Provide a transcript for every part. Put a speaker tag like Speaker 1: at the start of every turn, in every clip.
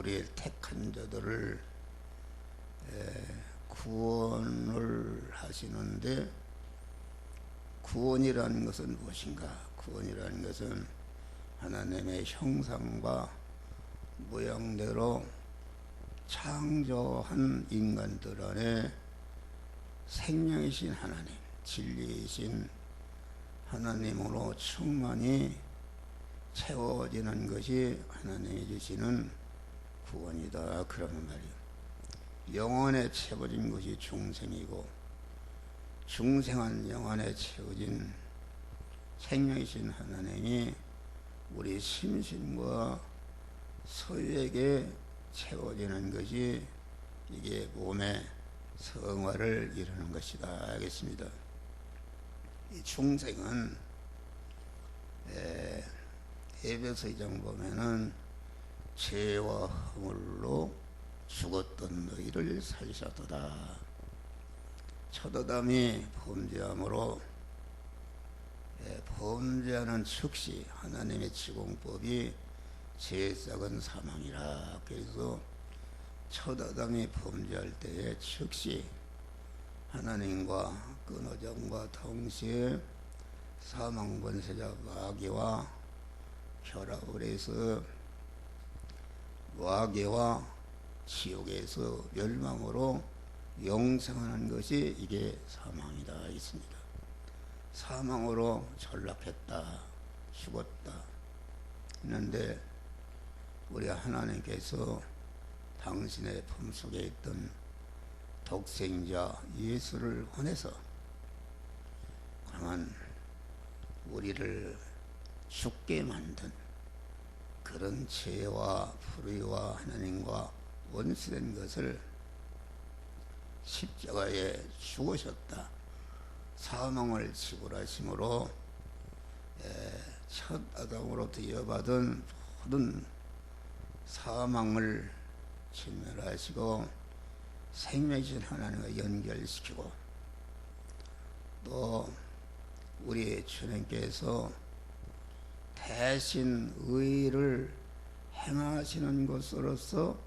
Speaker 1: 우리 택한 자들을 구원을 하시는데, 구원이라는 것은 무엇인가? 구원이라는 것은 하나님의 형상과 모양대로 창조한 인간들 안에 생명이신 하나님, 진리이신 하나님으로 충만히 채워지는 것이 하나님이 주시는 구원이다, 그러는 말이에요. 영혼에 채워진 것이 중생이고, 중생한 영혼에 채워진 생명이신 하나님이 우리 심신과 소유에게 채워지는 것이 이게 몸의 성화를 이루는 것이다 하겠습니다. 이 중생은 에베소 2장 보면은 죄와 허물로 죽었던 너희를 살리셨도다. 첫 아담이 범죄함으로 범죄하는 즉시 하나님의 지공법이 죄싹은 사망이라. 그래서 첫 아담이 범죄할 때에 즉시 하나님과 끊어짐과 동시에 사망 번세자 마귀와 결합을 해서 마귀와 지옥에서 멸망으로 영생하는 것이 이게 사망이다 했습니다. 사망으로 전락했다, 죽었다 했는데, 우리 하나님께서 당신의 품속에 있던 독생자 예수를 보내서 그러면 우리를 죽게 만든 그런 죄와 불의와 하나님과 원수된 것을 십자가에 죽으셨다. 사망을 지불하심으로 첫 아담으로부터 이어받은 모든 사망을 진멸하시고 생명이신 하나님과 연결시키고, 또 우리 주님께서 대신 의를 행하시는 것으로서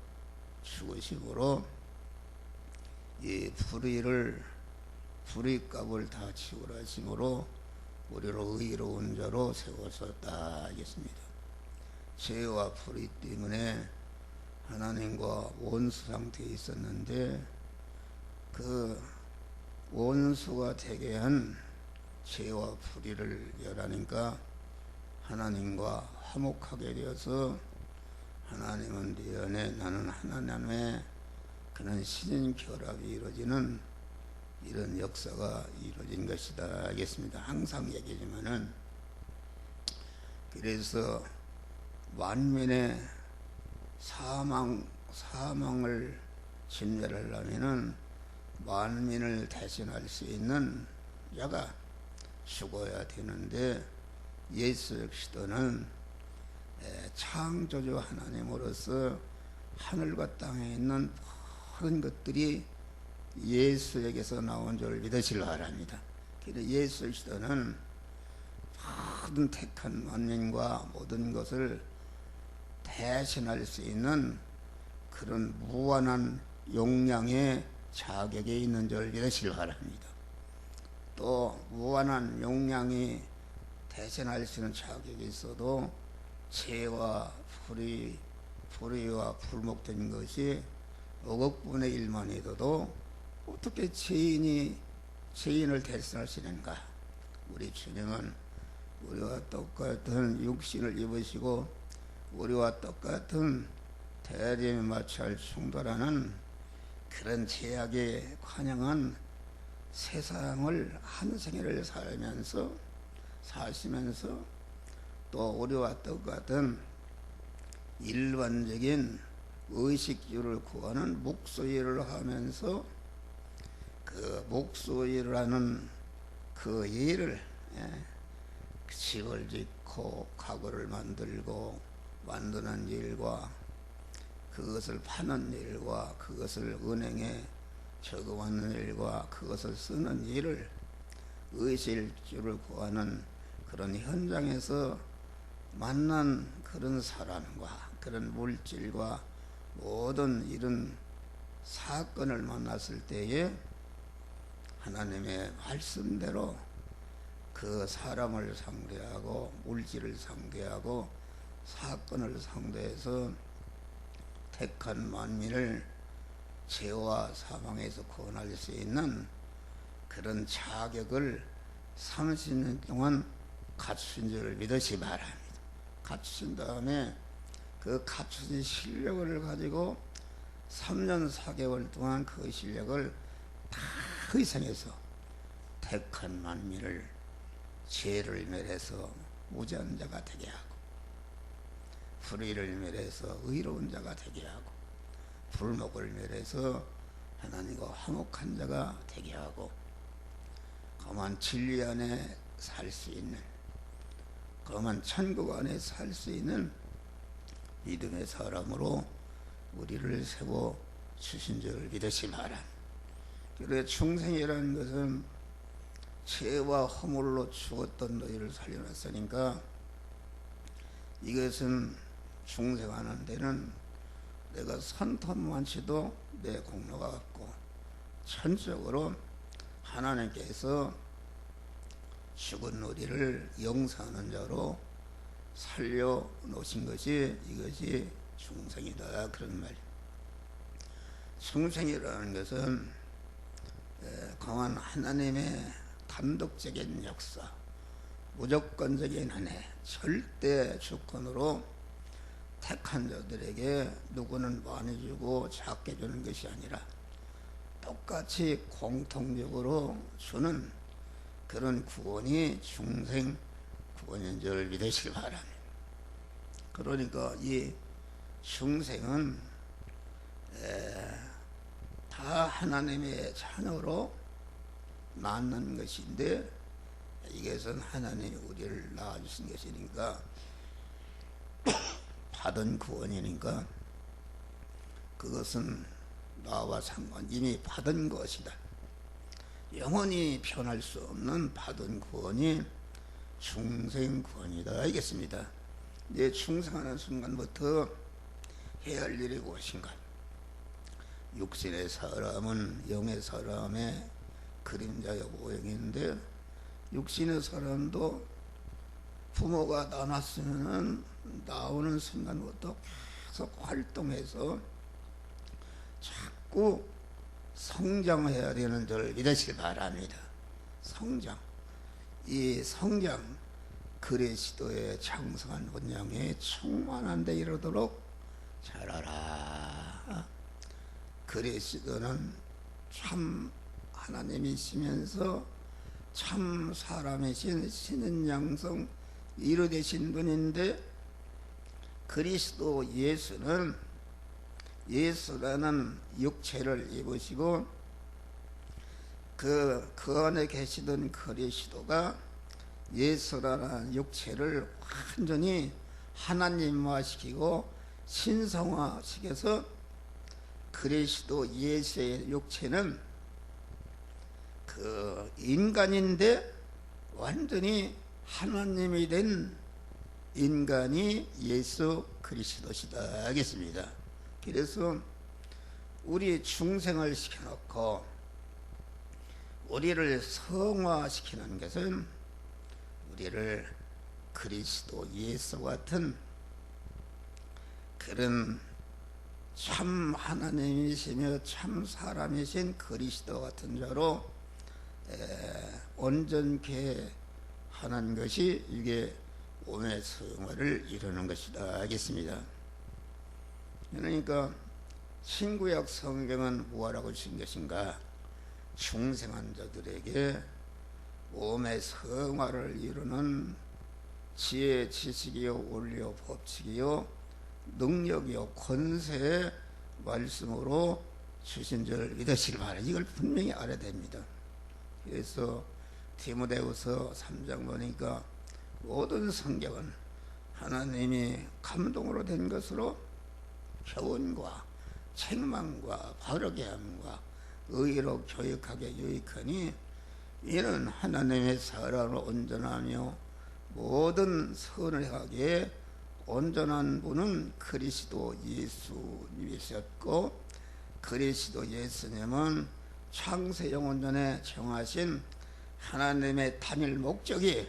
Speaker 1: 죽으심으로 이 불의값을 다 지불하심으로 우리를 의로운 자로 세웠었다 하겠습니다. 죄와 불의 때문에 하나님과 원수 상태에 있었는데, 그 원수가 되게 한 죄와 불의를 멸하니까 하나님과 화목하게 되어서 하나님은 네 안에, 나는 하나님의 그런 신인 결합이 이루어지는 이런 역사가 이루어진 것이다 하겠습니다. 항상 얘기하지만은, 그래서 만민의 사망을 진멸하려면은 만민을 대신할 수 있는 자가 죽어야 되는데, 예수 그리스도는 창조주 하나님으로서 하늘과 땅에 있는 모든 것들이 예수에게서 나온 줄 믿으시기 바랍니다. 그래서 예수 그리스도는 모든 택한 만민과 모든 것을 대신할 수 있는 그런 무한한 용량의 자격에 있는 줄 믿으시기 바랍니다. 또 무한한 용량이 대신할 수 있는 자격이 있어도 죄와 불의와 불목된 것이 5억 분의 1만 해도 어떻게 죄인을 대신할 수 있는가? 우리 주님은 우리와 똑같은 육신을 입으시고 우리와 똑같은 대림에 맞춰 충돌하는 그런 죄악에 관영한 세상을 한 생애를 사시면서 또 우리와 똑같은 일반적인 의식주를 구하는 목소리를 하면서 그 목소리를 하는 그 일을, 집을 짓고 가구를 만드는 일과 그것을 파는 일과 그것을 은행에 저금하는 일과 그것을 쓰는 일을 의식주를 구하는 그런 현장에서 만난 그런 사람과 그런 물질과 모든 이런 사건을 만났을 때에 하나님의 말씀대로 그 사람을 상대하고 물질을 상대하고 사건을 상대해서 택한 만민을 죄와 사망에서 구원할 수 있는 그런 자격을 30년 동안 갖추신 줄 믿으시 바랍니다. 갖추신 다음에 그 갖추신 실력을 가지고 3년 4개월 동안 그 실력을 다 희생해서 택한 만민을 죄를 멸해서 무죄한 자가 되게 하고 불의를 멸해서 의로운 자가 되게 하고 불목을 멸해서 하나님과 화목한 자가 되게 하고 그만 진리 안에 살 수 있는 그만 천국 안에 살 수 있는 믿음의 사람으로 우리를 세워 주신 줄 믿으시 바랍니다. 그래 중생이라는 것은 죄와 허물로 죽었던 너희를 살려놨으니까 이것은 중생하는 데는 내가 손톱만 치도 내 공로가 없고 전적으로 하나님께서 죽은 우리를 영생하는 자로 살려놓으신 것이 이것이 중생이다 그런 말이에요. 중생이라는 것은 강한 하나님의 단독적인 역사, 무조건적인 은혜, 절대 주권으로 택한 자들에게 누구는 많이 주고 작게 주는 것이 아니라 똑같이 공통적으로 주는 그런 구원이 중생 구원인 줄 믿으시기 바랍니다. 그러니까 이 중생은 다 하나님의 자녀로 낳는 것인데 이것은 하나님이 우리를 낳아주신 것이니까 받은 구원이니까 그것은 나와 상관 이미 받은 것이다. 영원히 변할 수 없는 받은 구원이 중생 구원이다 알겠습니다. 이제 중생하는 순간부터 해야 할 일이 무엇인가? 육신의 사람은 영의 사람의 그림자의 모형인데 육신의 사람도 부모가 나눴으면 나오는 순간부터 계속 활동해서 자꾸 성장해야 되는 줄 믿으시기 바랍니다. 성장. 이 성장 그리스도의 장성한 본향에 충만한 데 이르도록 자라라. 그리스도는 참 하나님이시면서 참 사람이신 신은 양성 이루되신 분인데 그리스도 예수라는 육체를 입으시고 그 안에 계시던 그리스도가 예수라는 육체를 완전히 하나님화시키고 신성화시켜서 그리스도 예수의 육체는 그 인간인데 완전히 하나님이 된 인간이 예수 그리스도시다 하겠습니다. 그래서 우리 중생을 시켜놓고 우리를 성화시키는 것은 우리를 그리스도 예수 같은 그런 참 하나님이시며 참 사람이신 그리스도 같은 자로 온전케 하는 것이 이게 몸의 성화를 이루는 것이다 하겠습니다. 그러니까 신구약 성경은 무엇라고 주신 것인가? 중생한 자들에게 몸의 성화를 이루는 지혜, 지식이요, 원리요, 법칙이요, 능력이요, 권세의 말씀으로 주신 줄 믿으시기 바랍니다. 이걸 분명히 알아야 됩니다. 그래서 디모데후서 3장 보니까 모든 성경은 하나님이 감동으로 된 것으로 교훈과 책망과 바르게 함과 의로 교육하게 유익하니 이는 하나님의 사랑을 온전하며 모든 선을 하기에 온전한 분은 그리스도 예수님이셨고, 그리스도 예수님은 창세 영원 전에 정하신 하나님의 단일 목적이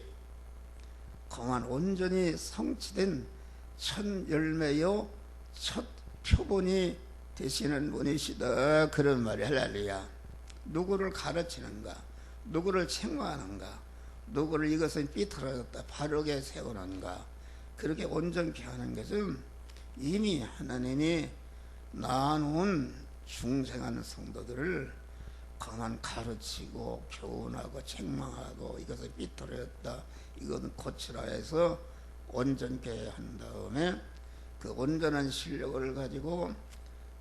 Speaker 1: 그만 온전히 성취된 첫 열매요 첫 표본이 되시는 분이시다, 그런 말이 할렐루야. 누구를 가르치는가, 누구를 책망하는가, 누구를 이것은 삐뚤어졌다 바르게 세우는가, 그렇게 온전케 하는 것은 이미 하나님이 나눈 중생한 성도들을 그만 가르치고 교훈하고 책망하고 이것을 삐뚤어졌다, 이것은 고치라 해서 온전케 한 다음에 그 온전한 실력을 가지고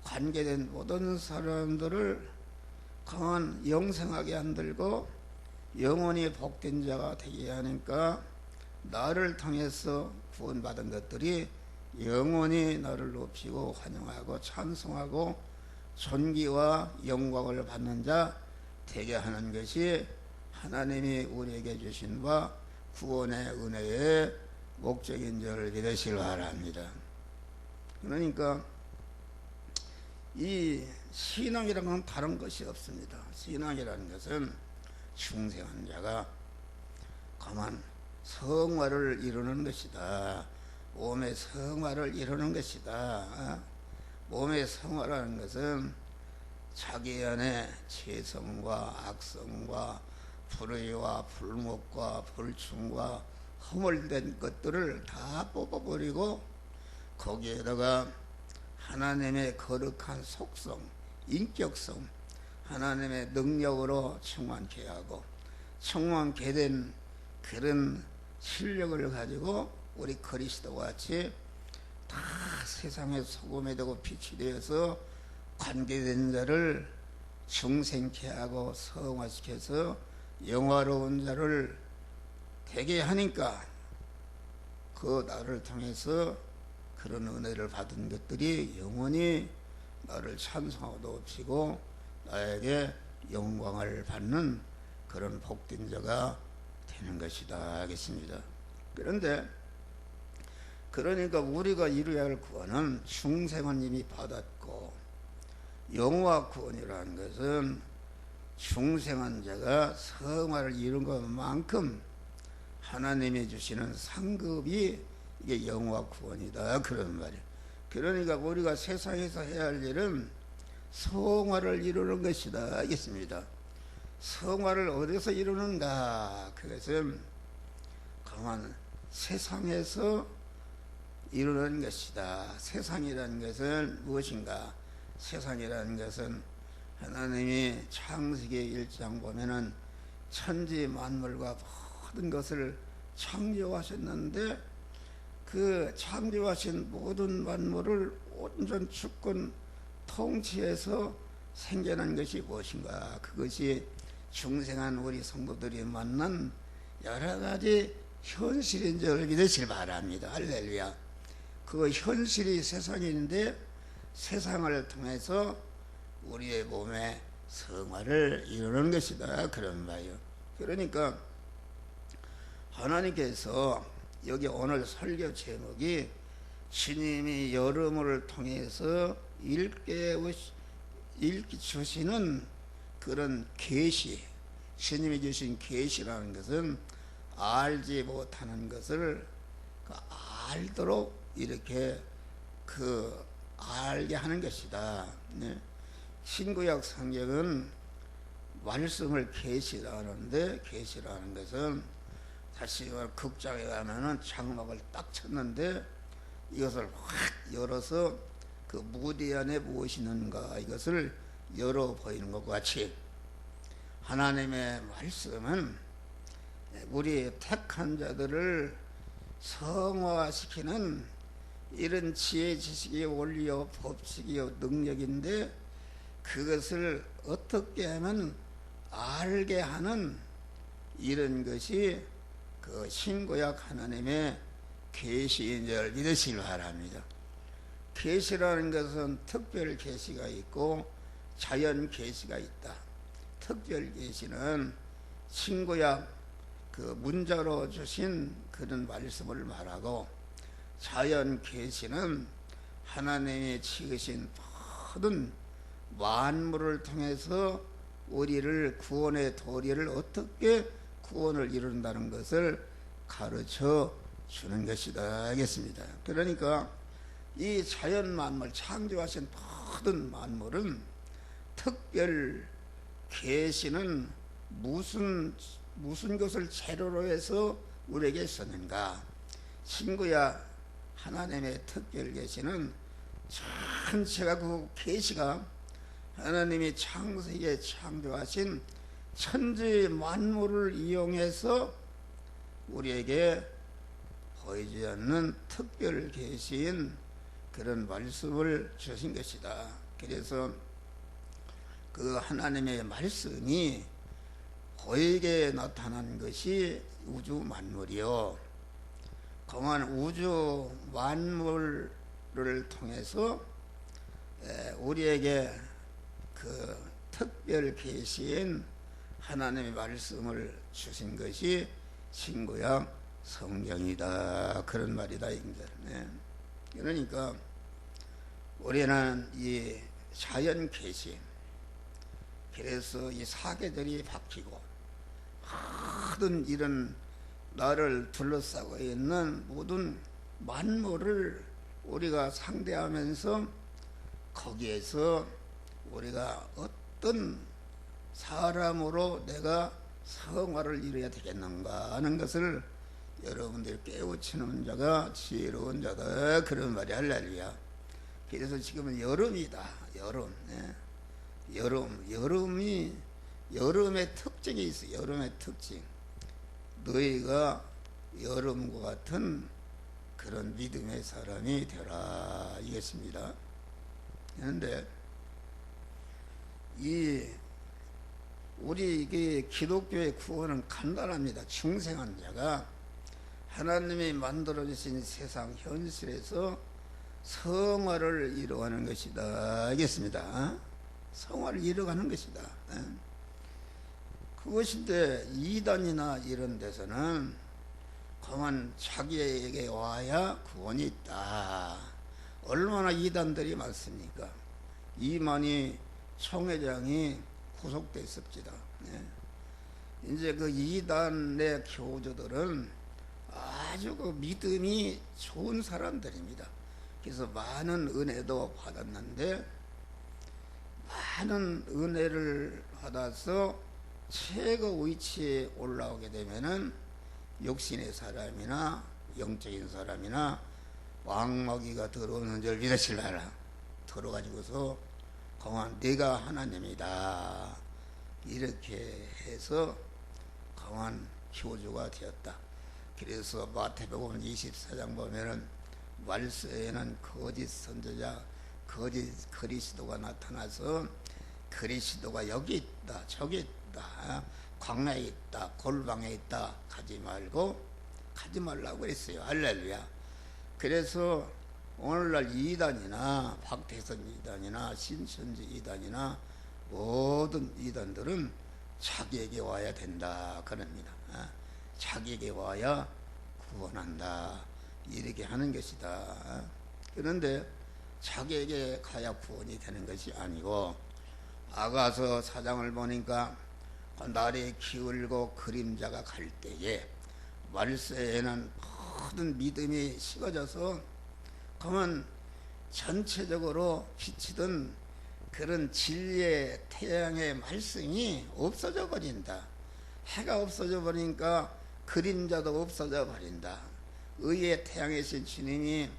Speaker 1: 관계된 모든 사람들을 강한 영생하게 만들고 영원히 복된 자가 되게 하니까 나를 통해서 구원받은 것들이 영원히 나를 높이고 환영하고 찬송하고 존귀와 영광을 받는 자 되게 하는 것이 하나님이 우리에게 주신 바 구원의 은혜의 목적인 줄 믿으시기 바랍니다. 그러니까 이 신앙이라는 건 다른 것이 없습니다. 신앙이라는 것은 중생한 자가 가만 성화를 이루는 것이다. 몸의 성화를 이루는 것이다. 몸의 성화라는 것은 자기 안에 죄성과 악성과 불의와 불목과 불충과 허물된 것들을 다 뽑아버리고 거기에다가 하나님의 거룩한 속성, 인격성, 하나님의 능력으로 충만케 하고 충만케 된 그런 실력을 가지고 우리 그리스도와 같이 다 세상의 소금이 되고 빛이 되어서 관계된 자를 중생케 하고 성화시켜서 영화로운 자를 되게 하니까 그 나를 통해서 그런 은혜를 받은 것들이 영원히 나를 찬송하고 높이고 나에게 영광을 받는 그런 복된 자가 되는 것이다 하겠습니다. 그런데 그러니까 우리가 이루어야 할 구원은 중생은 이미 받았고, 영화 구원이라는 것은 중생한 자가 성화를 이룬 것만큼 하나님이 주시는 상급이 이게 영화 구원이다, 그런 말이에요. 그러니까 우리가 세상에서 해야 할 일은 성화를 이루는 것이다 하겠습니다. 성화를 어디서 이루는가? 그것은 가만 세상에서 이루는 것이다. 세상이라는 것은 무엇인가? 세상이라는 것은 하나님이 창세기 1장 보면은 천지 만물과 모든 것을 창조하셨는데 그 창조하신 모든 만물을 온전 주권 통치해서 생겨난 것이 무엇인가? 그것이 중생한 우리 성도들이 만난 여러 가지 현실인 줄 믿으시길 바랍니다. 할렐루야. 그 현실이 세상인데 세상을 통해서 우리의 몸에 성화를 이루는 것이다, 그런 말이에요. 그러니까 하나님께서 여기 오늘 설교 제목이 주님이 여러분을 통해서 주시는 그런 계시, 주님이 주신 계시라는 것은 알지 못하는 것을 알도록 이렇게 알게 하는 것이다. 네. 신구약 성경은 말씀을 계시라 하는데, 계시라는 것은 다시 극장에 가면은 장막을 딱 쳤는데 이것을 확 열어서 그 무대 안에 무엇이 있는가 이것을 열어 보이는 것과 같이 하나님의 말씀은 우리 택한 자들을 성화시키는 이런 지혜 지식의 원리요 법칙이요 능력인데 그것을 어떻게 하면 알게 하는 이런 것이 그 신구약 하나님의 계시인 줄 믿으시길 바랍니다. 계시라는 것은 특별 계시가 있고 자연 계시가 있다. 특별 계시는 신구약 그 문자로 주신 그런 말씀을 말하고, 자연 계시는 하나님이 지으신 모든 만물을 통해서 우리를 구원의 도리를 어떻게 구원을 이룬다는 것을 가르쳐 주는 것이다 하겠습니다. 그러니까 이 자연 만물 창조하신 모든 만물은 특별 계시는 무슨 것을 재료로 해서 우리에게 썼는가? 친구야, 하나님의 특별 계시는 전체가 그 계시가 하나님이 창세기에 창조하신 천지 만물을 이용해서 우리에게 보이지 않는 특별 계시인 그런 말씀을 주신 것이다. 그래서 그 하나님의 말씀이 보이게 나타난 것이 우주 만물이요. 그만 우주 만물을 통해서 우리에게 그 특별 계시인 하나님의 말씀을 주신 것이 친구야 성경이다. 그런 말이다. 그러니까 우리는 이 자연 계시, 그래서 이 사계절이 바뀌고 모든 이런 나를 둘러싸고 있는 모든 만물을 우리가 상대하면서 거기에서 우리가 어떤 사람으로 내가 성화를 이루어야 되겠는가 하는 것을 여러분들이 깨우치는 자가 지혜로운 자다. 그런 말이 할렐루야. 그래서 지금은 여름이다. 여름의 특징이 있어. 여름의 특징. 너희가 여름과 같은 그런 믿음의 사람이 되라 이겠습니다. 그런데 우리 기독교의 구원은 간단합니다. 중생한 자가 하나님이 만들어 주신 세상 현실에서 성화를 이루어가는 것이다 알겠습니다. 성화를 이루어가는 것이다. 그것인데 이단이나 이런 데서는 그만 자기에게 와야 구원이 있다. 얼마나 이단들이 많습니까? 이만희 총회장이 구속됐습니다. 이제 그 이단의 교주들은 아주 그 믿음이 좋은 사람들입니다. 그래서 많은 은혜도 받았는데, 많은 은혜를 받아서 최고 위치에 올라오게 되면은 육신의 사람이나 영적인 사람이나 왕마귀가 들어오는 줄 믿으실라라. 들어가지고서 그만 내가 하나님이다 이렇게 해서 그만 교주가 되었다. 그래서 마태복음 24장 보면은 말세에는 거짓 선지자, 거짓 그리스도가 나타나서 그리스도가 여기 있다, 저기 있다, 광야에 있다, 골방에 있다, 가지 말라고 그랬어요. 할렐루야. 그래서 오늘날 이단이나 박태선 이단이나 신천지 이단이나 모든 이단들은 자기에게 와야 된다 그럽니다. 자기에게 와야 구원한다 이렇게 하는 것이다. 그런데 자기에게 가야 구원이 되는 것이 아니고, 아가서 4장을 보니까 날이 기울고 그림자가 갈 때에 말세에는 모든 믿음이 식어져서 그러면 전체적으로 비치던 그런 진리의 태양의 말씀이 없어져 버린다. 해가 없어져 버리니까 그림자도 없어져 버린다. 의의 태양이신 주님이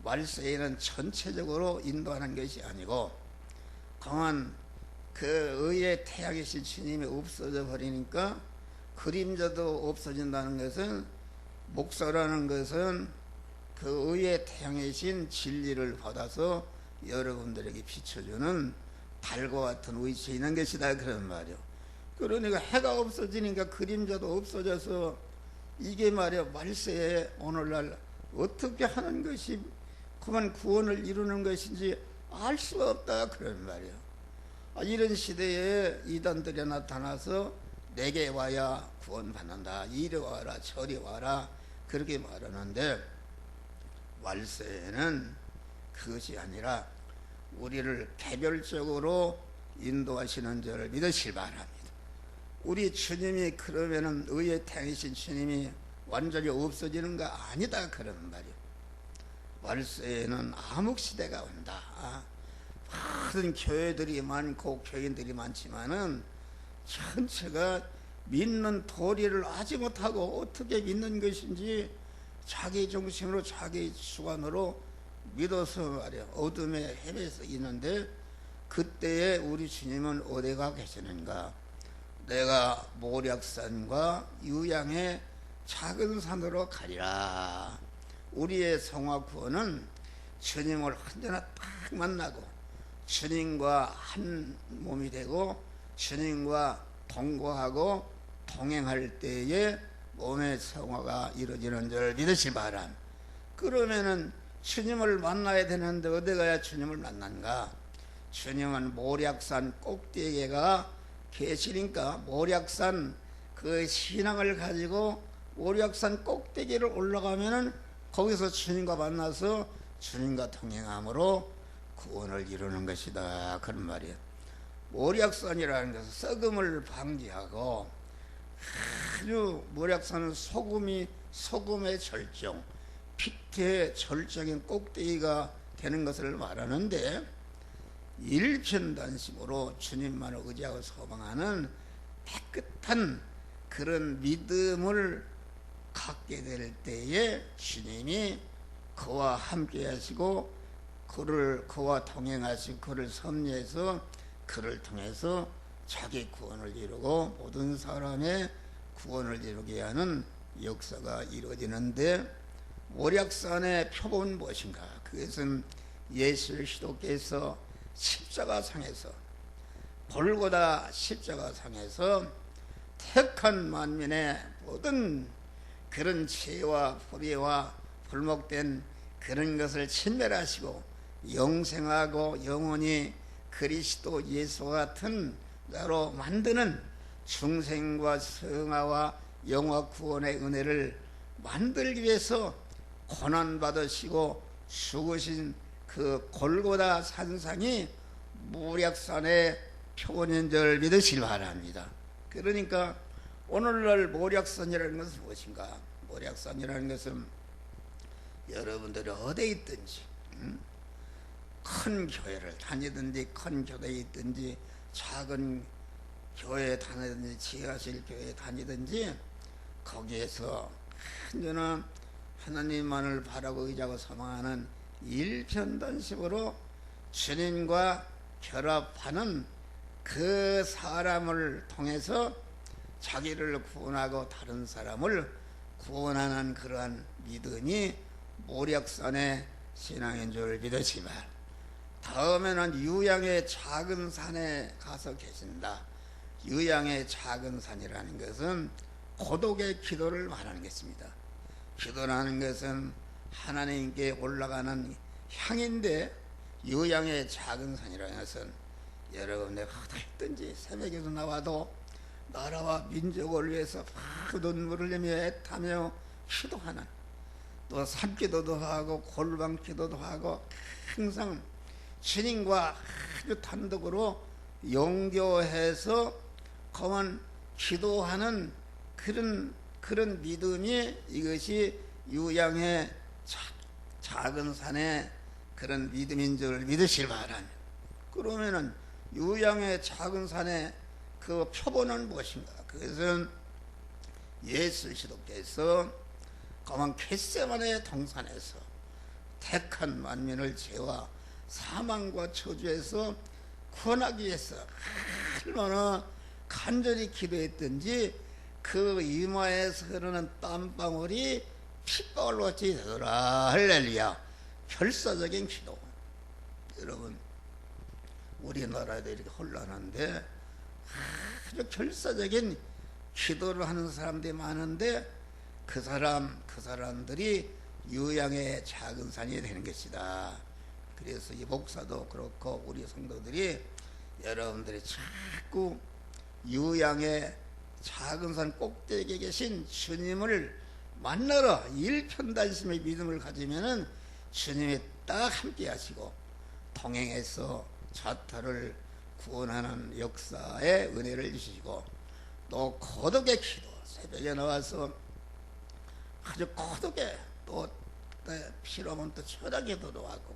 Speaker 1: 말세에는 전체적으로 인도하는 것이 아니고, 강한 그 의의 태양이신 주님이 없어져 버리니까 그림자도 없어진다는 것은, 목사라는 것은 그 의의 태양이신 진리를 받아서 여러분들에게 비춰주는 달과 같은 위치에 있는 것이다 그런 말이요. 그러니까 해가 없어지니까 그림자도 없어져서 이게 말이야 말세에 오늘날 어떻게 하는 것이 그만 구원을 이루는 것인지 알 수가 없다 그런 말이요. 이런 시대에 이단들이 나타나서 내게 와야 구원받는다, 이리 와라 저리 와라 그렇게 말하는데, 왈세에는 그것이 아니라 우리를 개별적으로 인도하시는 줄을 믿으실 바랍니다. 우리 주님이 그러면은 의에 태이신 주님이 완전히 없어지는 거 아니다 그런 말이에요. 왈세에는 암흑시대가 온다. 모든 교회들이 많고 교인들이 많지만은 전체가 믿는 도리를 하지 못하고 어떻게 믿는 것인지 자기 중심으로 자기 주관으로 믿어서 말이야 어둠에 헤매서 있는데, 그때에 우리 주님은 어디가 계시는가? 내가 모략산과 유양의 작은 산으로 가리라. 우리의 성화 구원은 주님을 언제나 딱 만나고 주님과 한 몸이 되고 주님과 동거하고 동행할 때에 몸의 성화가 이루어지는 줄 믿으시 바람. 그러면은 주님을 만나야 되는데 어디 가야 주님을 만난가? 주님은 모략산 꼭대기가 계시니까 모략산 그 신앙을 가지고 모략산 꼭대기를 올라가면은 거기서 주님과 만나서 주님과 동행함으로 구원을 이루는 것이다 그런 말이에요. 모략산이라는 것은 썩음을 방지하고 아주 모략산은 소금의 절정, 피태의 절정인 꼭대기가 되는 것을 말하는데, 일편단심으로 주님만을 의지하고 소망하는 깨끗한 그런 믿음을 갖게 될 때에 주님이 그와 함께 하시고 그와 동행하시고 그를 섭리해서 그를 통해서 자기 구원을 이루고 모든 사람의 구원을 이루게 하는 역사가 이루어지는데, 모략산의 표본은 무엇인가? 그것은 예수 그리스도께서 십자가상에서 골고다 십자가상에서 택한 만민의 모든 그런 죄와 불의와 불목된 그런 것을 진멸하시고 영생하고 영원히 그리스도 예수와 같은 자로 만드는 중생과 성화와 영화 구원의 은혜를 만들기 위해서 고난받으시고 죽으신 그 골고다 산상이 모략산의 표본인 줄 믿으시기 바랍니다. 그러니까 오늘날 모략산이라는 것은 무엇인가? 모략산이라는 것은 여러분들이 어디에 있든지 큰 교회를 다니든지 큰 교회에 있든지 작은 교회에 다니든지 지하실 교회에 다니든지 거기에서 언제나 하나님만을 바라고 의지하고 소망하는 일편단심으로 주님과 결합하는 그 사람을 통해서 자기를 구원하고 다른 사람을 구원하는 그러한 믿음이 모략산의 신앙인 줄 믿으시면, 다음에는 유양의 작은 산에 가서 계신다. 유양의 작은 산이라는 것은 고독의 기도를 말하는 것입니다. 기도라는 것은 하나님께 올라가는 향인데, 유양의 작은 산이라는 것은 여러분 내가 어디 있든지 새벽에도 나와도 나라와 민족을 위해서 막 눈물을 흘리며 애타며 기도하는, 또 산기도도 하고 골방기도도 하고 항상 주님과 아주 단독으로 영교해서 그만 기도하는 그런 믿음이, 이것이 유양의 작은 산의 그런 믿음인 줄 믿으실 바랍니다. 그러면은 유양의 작은 산의 그 표본은 무엇인가? 그것은 예수 그리스도께서 그만 겟세마네 동산에서 택한 만민을 죄와 사망과 저주에서 구원하기 위해서 얼마나 간절히 기도했든지 그 이마에서 흐르는 땀방울이 핏방울로 같이 되더라. 할렐루야. 결사적인 기도. 여러분 우리나라에도 이렇게 혼란한데 아주 결사적인 기도를 하는 사람들이 많은데 그 사람들이 유양의 작은 산이 되는 것이다. 그래서 이 목사도 그렇고 우리 성도들이 여러분들이 자꾸 유양의 작은 산 꼭대기에 계신 주님을 만나러 일편단심의 믿음을 가지면은 주님이 딱 함께 하시고 동행해서 자타를 구원하는 역사의 은혜를 주시고, 또 고독의 기도, 새벽에 나와서 아주 고독에 또 필요하면 또 초다 기도도 하고,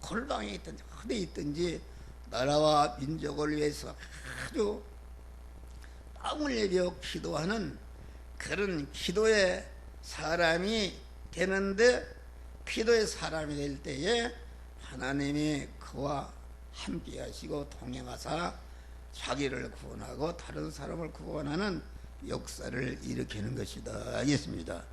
Speaker 1: 골방에 있든지 어디 있든지 나라와 민족을 위해서 아주 땀을 내려 기도하는 그런 기도의 사람이 되는데, 기도의 사람이 될 때에 하나님이 그와 함께 하시고 동행하사 자기를 구원하고 다른 사람을 구원하는 역사를 일으키는 것이다 하겠습니다.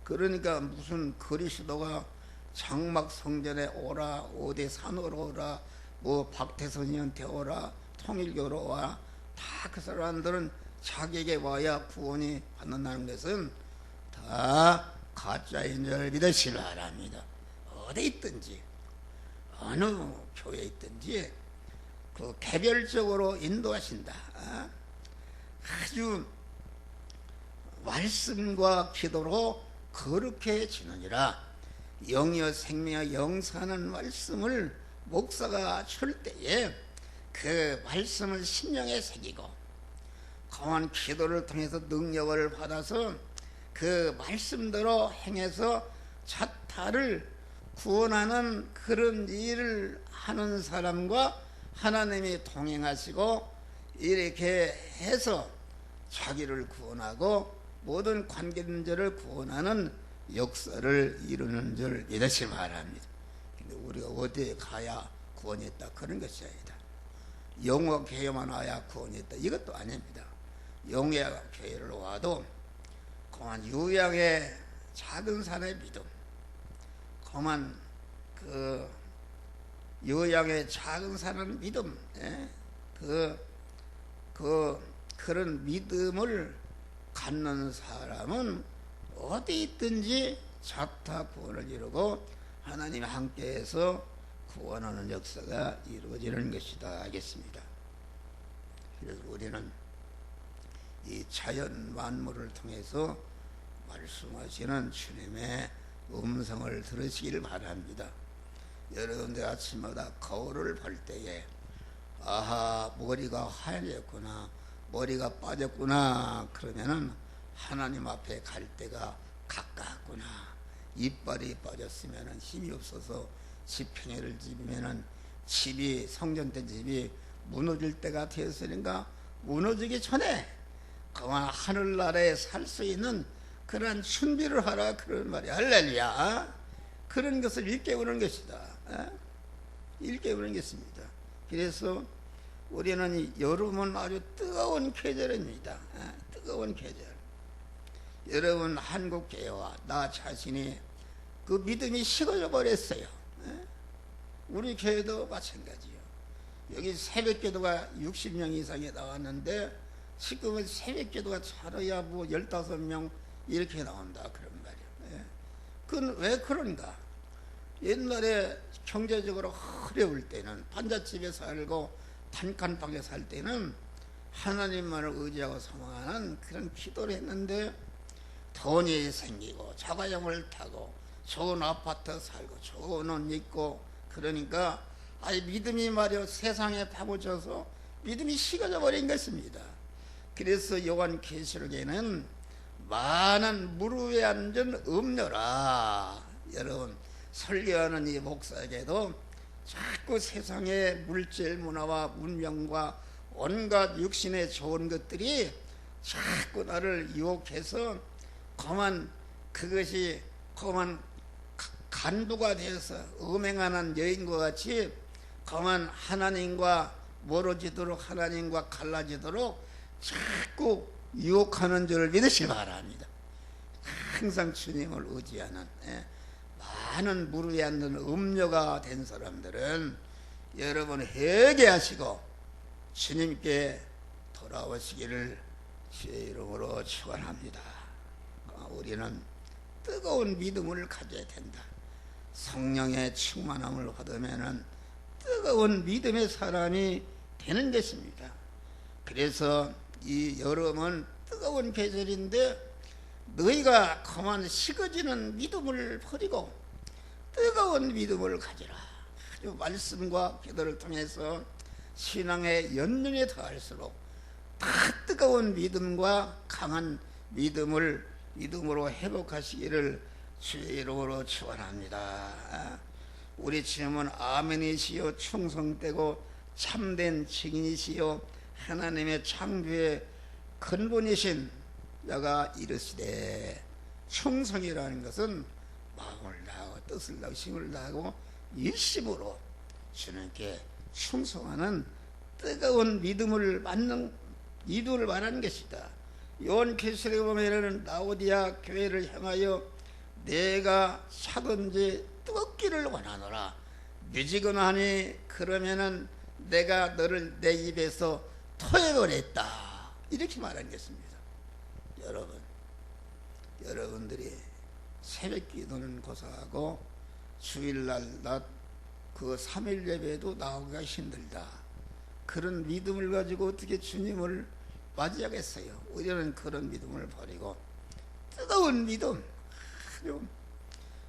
Speaker 1: 그러니까 무슨 그리스도가 장막 성전에 오라, 오대 산으로 오라, 뭐 박태선이한테 오라, 통일교로 와, 다 그 사람들은 자기에게 와야 구원이 받는다는 것은 다 가짜인 줄 믿으시기 바랍니다. 어디 있든지 어느 교회에 있든지 그 개별적으로 인도하신다. 아주 말씀과 기도로 거룩해지느니라. 영이여 생명이여 영사하는 말씀을 목사가 줄 때에 그 말씀을 심령에 새기고 강한 기도를 통해서 능력을 받아서 그 말씀대로 행해서 자타를 구원하는 그런 일을 하는 사람과 하나님이 동행하시고 이렇게 해서 자기를 구원하고 모든 관계자를 구원하는 역사를 이루는 줄 믿으시기 바랍니다. 근데 우리가 어디에 가야 구원했다 그런 것이 아니다. 영어 교회만 와야 구원했다 이것도 아닙니다. 영어 교회를 와도 그만 유양의 작은 산의 믿음, 그만 그 요양의 작은 산의 믿음, 그런 믿음을 갖는 사람은 어디 있든지 자타 구원을 이루고 하나님 함께해서 구원하는 역사가 이루어지는 것이다 하겠습니다. 그래서 우리는 이 자연 만물을 통해서 말씀하시는 주님의 음성을 들으시길 바랍니다. 여러분들 아침마다 거울을 볼 때에 아하 머리가 하얘졌구나, 머리가 빠졌구나, 그러면은 하나님 앞에 갈 때가 가깝구나. 이빨이 빠졌으면은 힘이 없어서 지팽이를 집으면은 집이 성전된 집이 무너질 때가 되었으니까 무너지기 전에 그만 하늘나라에 살 수 있는 그런 준비를 하라 그런 말이야. 할렐루야. 그런 것을 일깨우는 것이다. 일깨우는 것입니다. 그래서 우리는 여름은 아주 뜨거운 계절입니다. 뜨거운 계절. 여러분 한국 교회와 나 자신이 그 믿음이 식어져 버렸어요. 우리 교회도 마찬가지요. 여기 새벽기도가 60명 이상이 나왔는데 지금은 새벽기도가 차려야 뭐 15명 이렇게 나온다 그런 말이에요. 그건 왜 그런가? 옛날에 경제적으로 어려울 때는 판잣집에 살고 단칸방에 살 때는 하나님만을 의지하고 소망하는 그런 기도를 했는데 돈이 생기고 자가용을 타고 좋은 아파트 살고 좋은 옷 입고 그러니까 아예 믿음이 말이요 세상에 파묻혀서 믿음이 식어져 버린 것입니다. 그래서 요한계시록에는 많은 무릎에 앉은 음녀라. 여러분 설교하는 이 목사에게도 자꾸 세상의 물질 문화와 문명과 온갖 육신의 좋은 것들이 자꾸 나를 유혹해서 그만 그것이 그만 간부가 되어서 음행하는 여인과 같이 그만 하나님과 멀어지도록 하나님과 갈라지도록 자꾸 유혹하는 줄 믿으시기 바랍니다. 항상 주님을 의지하는 많은 무릎에 앉는 음녀가 된 사람들은 여러분 회개하시고 주님께 돌아오시기를 주의 이름으로 축원합니다. 우리는 뜨거운 믿음을 가져야 된다. 성령의 충만함을 받으면 뜨거운 믿음의 사람이 되는 것입니다. 그래서 이 여름은 뜨거운 계절인데 너희가 그만 식어지는 믿음을 버리고 뜨거운 믿음을 가지라. 아주 말씀과 기도를 통해서 신앙의 연륜에 더할수록 더 뜨거운 믿음과 강한 믿음으로 회복하시기를 주의 이름으로 축원합니다. 우리 주님은 아멘이시요 충성되고 참된 증인이시요 하나님의 창조의 근본이신 자가 이르시되, 충성이라는 것은 마음을 다하고 뜻을 다하고 힘을 다하고 일심으로 주님께 충성하는 뜨거운 믿음을 말하는 것이다. 요한계시록에 보면은 라오디아 교회를 향하여 내가 차든지 뜨겁기를 원하노라. 미지근하니 그러면은 내가 너를 내 입에서 토해버렸다. 이렇게 말한 것입니다. 여러분들이 새벽 기도는 고사하고 주일날 낮 그 3일 예배도 나오기가 힘들다. 그런 믿음을 가지고 어떻게 주님을 맞이하겠어요? 우리는 그런 믿음을 버리고 뜨거운 믿음, 아주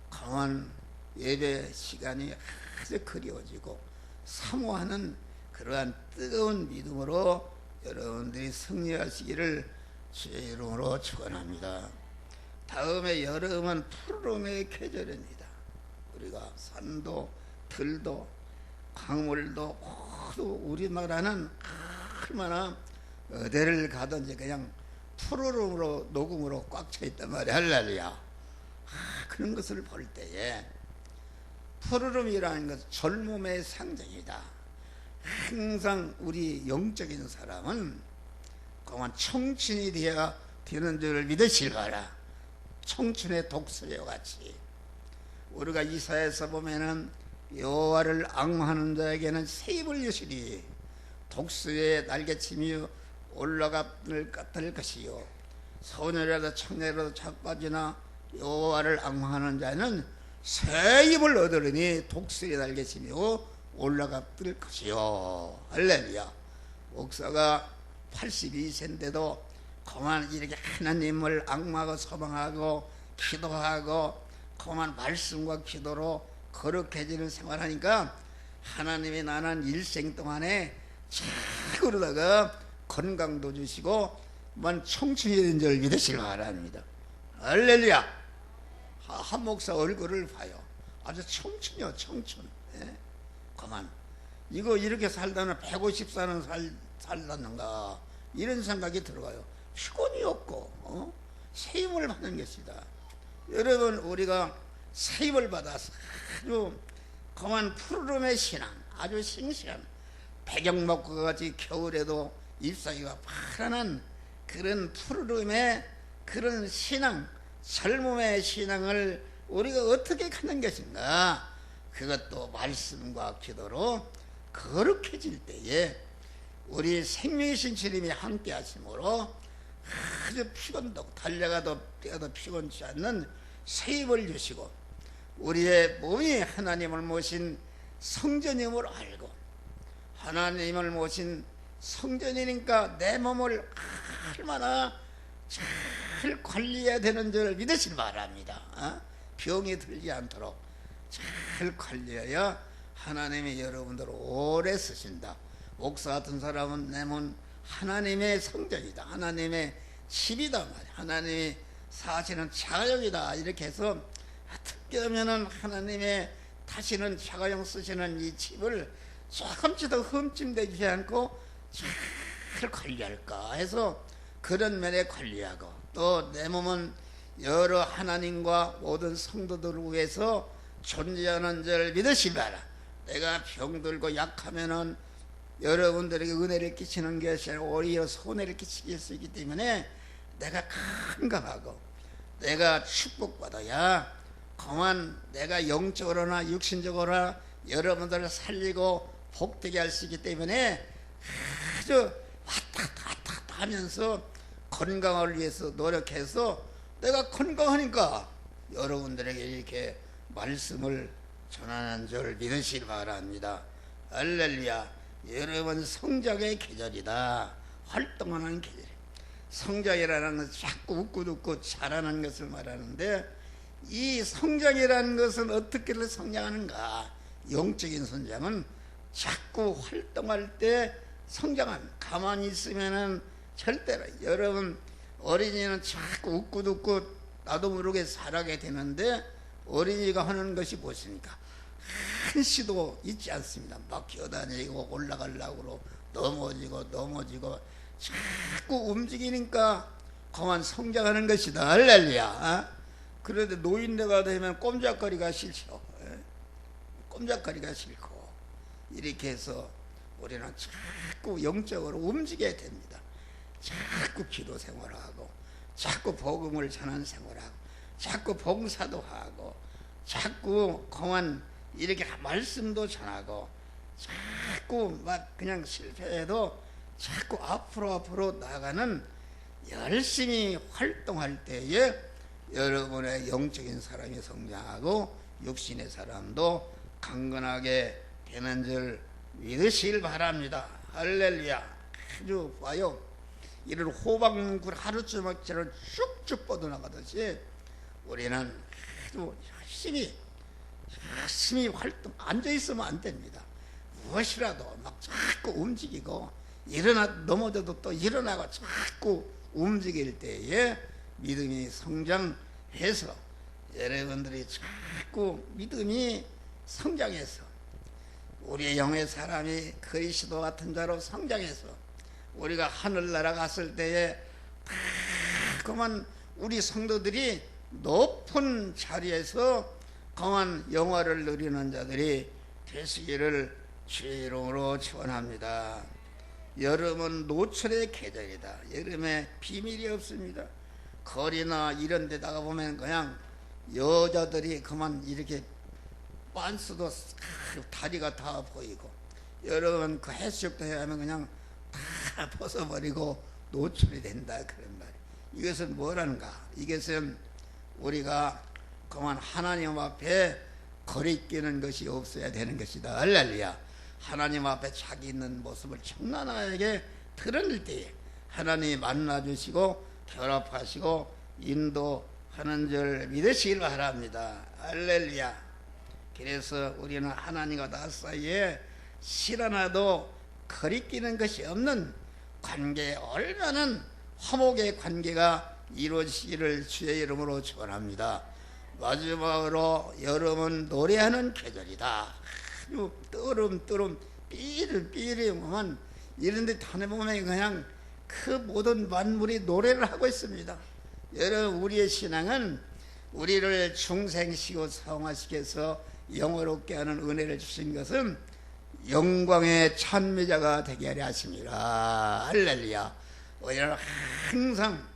Speaker 1: 강한 예배 시간이 아주 그리워지고 사모하는 그러한 뜨거운 믿음으로 여러분들이 승리하시기를 주의 이름으로 축원합니다. 다음에 여름은 푸르름의 계절입니다. 우리가 산도 들도 강물도 모두 우리나라는 얼마나 어디를 가든지 그냥 푸르름으로 녹음으로 꽉 차 있단 말이야. 할렐루야. 그런 것을 볼 때에 푸르름이라는 것은 젊음의 상징이다. 항상 우리 영적인 사람은 그만 청춘이 되는 줄을 믿으실 거라. 청춘의 독수리와 같이 우리가 이사야서 보면은 여호와를 앙망하는 자에게는 새 입을 주시리. 독수리의 날개침이 올라갈 것이요 소년이라도 청년이라도 자빠지나 여호와를 앙망하는 자는 새 입을 얻으리니 독수리의 날개침이요 올라갈 것이요. 할렐루야. 목사가 82세인데도 그만 이렇게 하나님을 앙망하고 소망하고 기도하고 그만 말씀과 기도로 거룩해지는 생활하니까 하나님이 나는 일생 동안에 잘 그러다가 건강도 주시고 만 청춘이 된 줄 믿으시기 바랍니다. 할렐루야. 한 목사 얼굴을 봐요. 아주 청춘이요, 청춘. 예? 그만 이거 이렇게 살다는 150살은 살았는가 이런 생각이 들어가요. 피곤이 없고 새 힘을 받는 것이다. 여러분, 우리가 새 힘을 받아서 아주 그만 푸르름의 신앙, 아주 싱싱한 백영목과 같이 겨울에도 잎사귀가 파란한 그런 푸르름의 그런 신앙, 젊음의 신앙을 우리가 어떻게 갖는 것인가? 그것도 말씀과 기도로 거룩해질 때에 우리 생명이신 주님이 함께 하심으로 아주 피곤도 달려가도 뛰어도 피곤치 않는 새 힘을 주시고 우리의 몸이 하나님을 모신 성전임을 알고 하나님을 모신 성전이니까 내 몸을 얼마나 잘 관리해야 되는 줄 믿으시기 바랍니다. 병이 들지 않도록 잘 관리해야 하나님이 여러분들을 오래 쓰신다. 목사 같은 사람은 내 몸 하나님의 성전이다. 하나님의 집이다 말이야. 하나님이 사시는 자가용이다. 이렇게 해서 어떻게 하면은 하나님의 다시는 자가용 쓰시는 이 집을 조금씩도 흠집되지 않고 잘 관리할까 해서 그런 면에 관리하고 또 내 몸은 여러 하나님과 모든 성도들을 위해서 존재하는 줄 믿으시 바라. 내가 병들고 약하면은 여러분들에게 은혜를 끼치는 것이 아니라 오히려 손해를 끼칠 수 있기 때문에 내가 건강하고 내가 축복받아야 그만 내가 영적으로나 육신적으로나 여러분들을 살리고 복되게 할 수 있기 때문에 아주 왔다 갔다 하면서 건강을 위해서 노력해서 내가 건강하니까 여러분들에게 이렇게 말씀을 전하는 줄 믿으시기 바랍니다. 할렐루야. 여러분, 성장의 계절이다. 활동하는 계절. 성장이라는 것은 자꾸 웃고 잘하는 것을 말하는데 이 성장이라는 것은 어떻게 성장하는가? 영적인 성장은 자꾸 활동할 때 성장한, 가만히 있으면은 절대로. 여러분 어린이는 자꾸 웃고 나도 모르게 살아게 되는데, 어린이가 하는 것이 무엇입니까? 한시도 있지 않습니다. 막 기어다니고 올라가려고 넘어지고 자꾸 움직이니까 그만 성장하는 것이다. 할렐루야. 그런데 노인네가 되면 꼼짝거리가 싫죠. 꼼짝거리가 싫고, 이렇게 해서 우리는 자꾸 영적으로 움직여야 됩니다. 자꾸 기도 생활하고, 자꾸 복음을 전하는 생활하고, 자꾸 봉사도 하고, 자꾸 그만 이렇게 말씀도 전하고, 자꾸 막 그냥 실패해도 자꾸 앞으로 나가는 열심히 활동할 때에 여러분의 영적인 사람이 성장하고 육신의 사람도 강건하게 되는 줄 믿으시길 바랍니다. 할렐루야. 아주 봐요. 이런 호박물 하루쯤처럼 쭉쭉 뻗어나가듯이 우리는 아주 열심히 활동, 앉아있으면 안 됩니다. 무엇이라도 막 자꾸 움직이고, 넘어져도 또 일어나고 자꾸 움직일 때에 믿음이 성장해서, 여러분들이 자꾸 믿음이 성장해서 우리의 영의 사람이 그리스도 같은 자로 성장해서 우리가 하늘나라 갔을 때에 그만 우리 성도들이 높은 자리에서 강한 영화를 누리는 자들이 되시기를 주의 이름으로 축원합니다. 여름은 노출의 계절이다. 여름에 비밀이 없습니다. 거리나 이런 데다가 보면 그냥 여자들이 그만 이렇게 빤스도 다리가 다 보이고, 여러분 그 해수욕도 해야 하면 그냥 다 벗어버리고 노출이 된다, 그런 말이에요. 이것은 뭐라는가? 이것은 우리가 그만 하나님 앞에 거리끼는 것이 없어야 되는 것이다. 할렐루야. 하나님 앞에 자기 있는 모습을 청란하게 드러낼 때에 하나님이 만나주시고 결합하시고 인도하는 줄 믿으시길 바랍니다. 할렐루야. 그래서 우리는 하나님과 나 사이에 실 하나도 거리끼는 것이 없는 관계에 얼마나 화목의 관계가 이루어지기를 주의 이름으로 축원합니다. 마지막으로 여름은 노래하는 계절이다. 아주 뜨름 삐리만 이런데 다녀보면 그냥 그 모든 만물이 노래를 하고 있습니다. 여러분, 우리의 신앙은 우리를 중생시키고 성화시켜서 영어롭게 하는 은혜를 주신 것은 영광의 찬미자가 되게 하려 하십니다. 할렐루야. 우리는 항상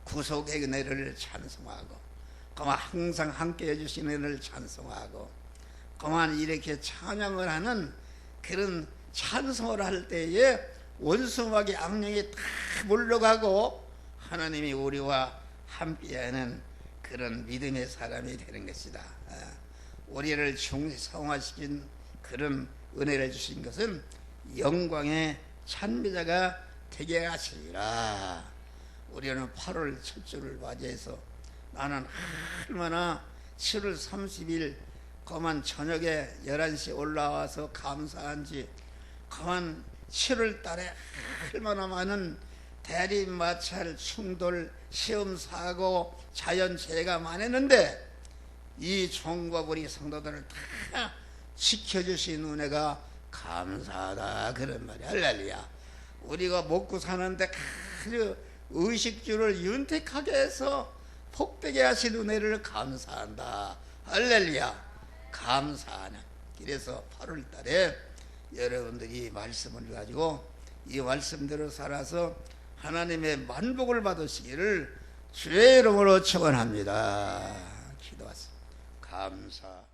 Speaker 1: 구속의 은혜를 찬송하고, 그만 항상 함께 해주신 은혜를 찬송하고, 그만 이렇게 찬양을 하는 그런 찬송을 할 때에 원수마귀 악령이 다 물러가고 하나님이 우리와 함께하는 그런 믿음의 사람이 되는 것이다. 우리를 중성화시킨 그런 은혜를 주신 것은 영광의 찬미자가 되게 하시리라. 우리는 8월 첫 주를 맞이해서 나는 얼마나 7월 30일 그만 저녁에 11시에 올라와서 감사한지, 그만 7월 달에 얼마나 많은 대립, 마찰, 충돌, 시험, 사고, 자연재해가 많았는데 이 종과 우리 성도들을 다 지켜주신 은혜가 감사하다, 그런 말이야. 할렐루야. 우리가 먹고 사는데 아주 의식주를 윤택하게 해서 복되게 하신 은혜를 감사한다. 할렐루야. 감사하는. 그래서 8월 달에 여러분들이 말씀을 가지고 이 말씀대로 살아서 하나님의 만복을 받으시기를 주의 이름으로 축원합니다. 기도하세요. 감사.